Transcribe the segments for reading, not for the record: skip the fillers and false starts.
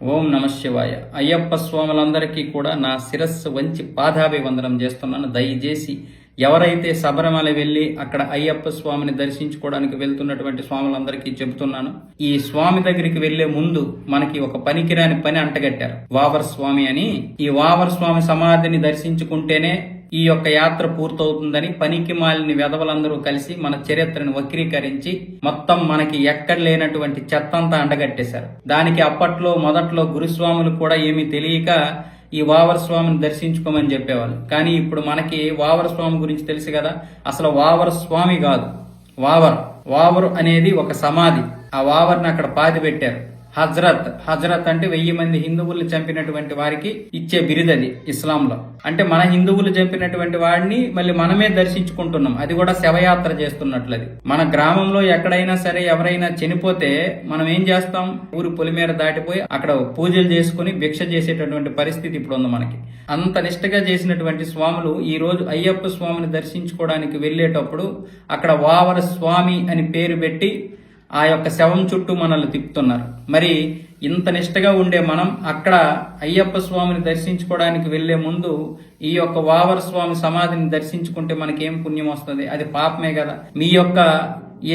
ఓం నమ శివాయ. అయ్యప్ప స్వాములందరికీ కూడా నా శిరస్సు వంచి పాదాభివందనం చేస్తున్నాను. దయచేసి ఎవరైతే శబరిమల వెళ్ళి అక్కడ అయ్యప్ప స్వామిని దర్శించుకోవడానికి వెళ్తున్నటువంటి స్వాములందరికీ చెబుతున్నాను, ఈ స్వామి దగ్గరికి వెళ్లే ముందు మనకి ఒక పనికిరాని పని అంటగట్టారు. వావర్ స్వామి అని. ఈ వావర్ స్వామి సమాధిని దర్శించుకుంటేనే ఈ యొక్క యాత్ర పూర్తవుతుందని పనికి మాలిన వెధవలందరూ కలిసి మన చరిత్రను వక్రీకరించి మొత్తం మనకి ఎక్కడ లేనటువంటి చెత్తంతా అండగట్టేశారు. దానికి అప్పట్లో మొదట్లో గురుస్వాములు కూడా ఏమీ తెలియక ఈ వావర్ స్వామిని దర్శించుకోమని చెప్పేవాళ్ళు. కానీ ఇప్పుడు మనకి వావర్ స్వామి గురించి తెలుసు కదా. అసలు వావర్ స్వామి కాదు, వావర్ అనేది ఒక సమాధి. ఆ వావర్ని అక్కడ పాతి పెట్టారు. హజరత్ అంటే 1000 మంది హిందువుల్ని చంపినటువంటి వారికి ఇచ్చే బిరుదది ఇస్లాంలో. అంటే మన హిందువులు చంపినటువంటి వాడిని మళ్ళీ మనమే దర్శించుకుంటున్నాం. అది కూడా శవయాత్ర చేస్తున్నట్లది. మన గ్రామంలో ఎక్కడైనా సరే ఎవరైనా చనిపోతే మనం ఏం చేస్తాం? ఊరు పొలిమేర దాటిపోయి అక్కడ పూజలు చేసుకుని భిక్ష చేసేటటువంటి పరిస్థితి ఇప్పుడు ఉంది మనకి. అంత నిష్టగా చేసినటువంటి స్వాములు ఈ రోజు అయ్యప్ప స్వామిని దర్శించుకోవడానికి వెళ్లేటప్పుడు అక్కడ వావర స్వామి అని పేరు పెట్టి ఆ యొక్క శవం చుట్టూ మనల్ని తిప్పుతున్నారు. మరి ఇంత నిష్టగా ఉండే మనం అక్కడ అయ్యప్ప స్వామిని దర్శించుకోవడానికి వెళ్లే ముందు ఈ యొక్క వావర స్వామి సమాధిని దర్శించుకుంటే మనకేం పుణ్యం వస్తుంది? అది పాపమే కదా. మీ యొక్క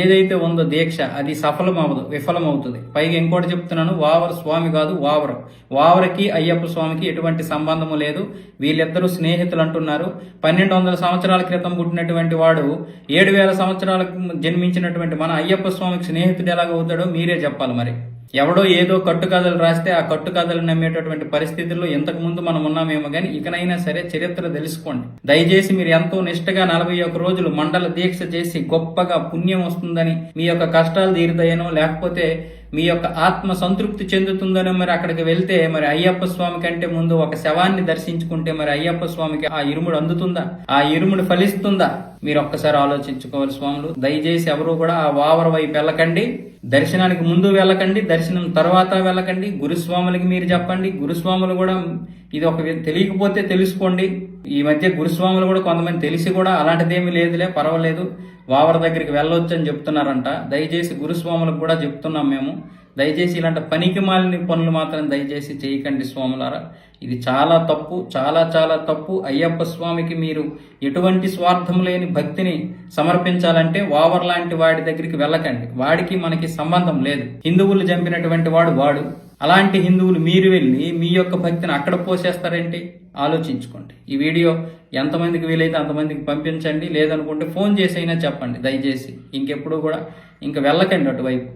ఏదైతే ఉందో దీక్ష అది విఫలమవుతుంది. పైగా ఇంకోటి చెప్తున్నాను, వావర స్వామి కాదు వావరకి అయ్యప్ప స్వామికి ఎటువంటి సంబంధము లేదు. వీళ్ళిద్దరూ స్నేహితులు అంటున్నారు. 1200 సంవత్సరాల క్రితం పుట్టినటువంటి వాడు 7000 సంవత్సరాలకు జన్మించినటువంటి మన అయ్యప్ప స్వామికి స్నేహితుడు ఎలాగవుతాడో మీరే చెప్పాలి. మరి ఎవడో ఏదో కట్టుకథలు రాస్తే ఆ కట్టుకథలు నమ్మేటటువంటి పరిస్థితుల్లో ఇంతకు ముందు మనం ఉన్నామేమో కానీ ఇకనైనా సరే చరిత్ర తెలుసుకోండి. దయచేసి మీరు ఎంతో నిష్టగా 41 రోజులు మండల దీక్ష చేసి గొప్పగా పుణ్యం వస్తుందని, మీ యొక్క కష్టాలు తీరుతాయనో లేకపోతే మీ యొక్క ఆత్మ సంతృప్తి చెందుతుందనో మరి అక్కడికి వెళ్తే మరి అయ్యప్ప స్వామి కంటే ముందు ఒక శవాన్ని దర్శించుకుంటే మరి అయ్యప్ప స్వామికి ఆ ఇరుముడు అందుతుందా? ఆ ఇరుముడు ఫలిస్తుందా? మీరు ఒక్కసారి ఆలోచించుకోవాలి స్వాములు. దయచేసి ఎవరు కూడా ఆ వావర వైపు వెళ్ళకండి. దర్శనానికి ముందు వెళ్ళకండి, దర్శనం తర్వాత వెళ్ళకండి. గురుస్వాములకి మీరు చెప్పండి. గురుస్వాములు కూడా ఇది ఒక తెలియకపోతే తెలుసుకోండి. ఈ మధ్య గురుస్వాములు కూడా కొంతమంది తెలిసి కూడా అలాంటిదేమీ లేదులే పర్వాలేదు వావర దగ్గరికి వెళ్ళొచ్చు అని చెప్తున్నారంట. దయచేసి గురుస్వాములకు కూడా చెప్తున్నాం మేము. దయచేసి ఇలాంటి పనికి మాలిన పనులు మాత్రం దయచేసి చేయకండి స్వాములారా. ఇది చాలా తప్పు, చాలా చాలా తప్పు. అయ్యప్ప స్వామికి మీరు ఎటువంటి స్వార్థం లేని భక్తిని సమర్పించాలంటే వావర్ లాంటి వాడి దగ్గరికి వెళ్ళకండి. వాడికి మనకి సంబంధం లేదు. హిందువులు చంపినటువంటి వాడు. అలాంటి హిందువులు మీరు వెళ్ళి మీ యొక్క భక్తిని అక్కడ పోసేస్తారేంటి? ఆలోచించుకోండి. ఈ వీడియో ఎంతమందికి వీలైతే అంతమందికి పంపించండి. లేదనుకుంటే ఫోన్ చేసి అయినా చెప్పండి. దయచేసి ఇంకెప్పుడు కూడా ఇంకా వెళ్ళకండి అటువైపు.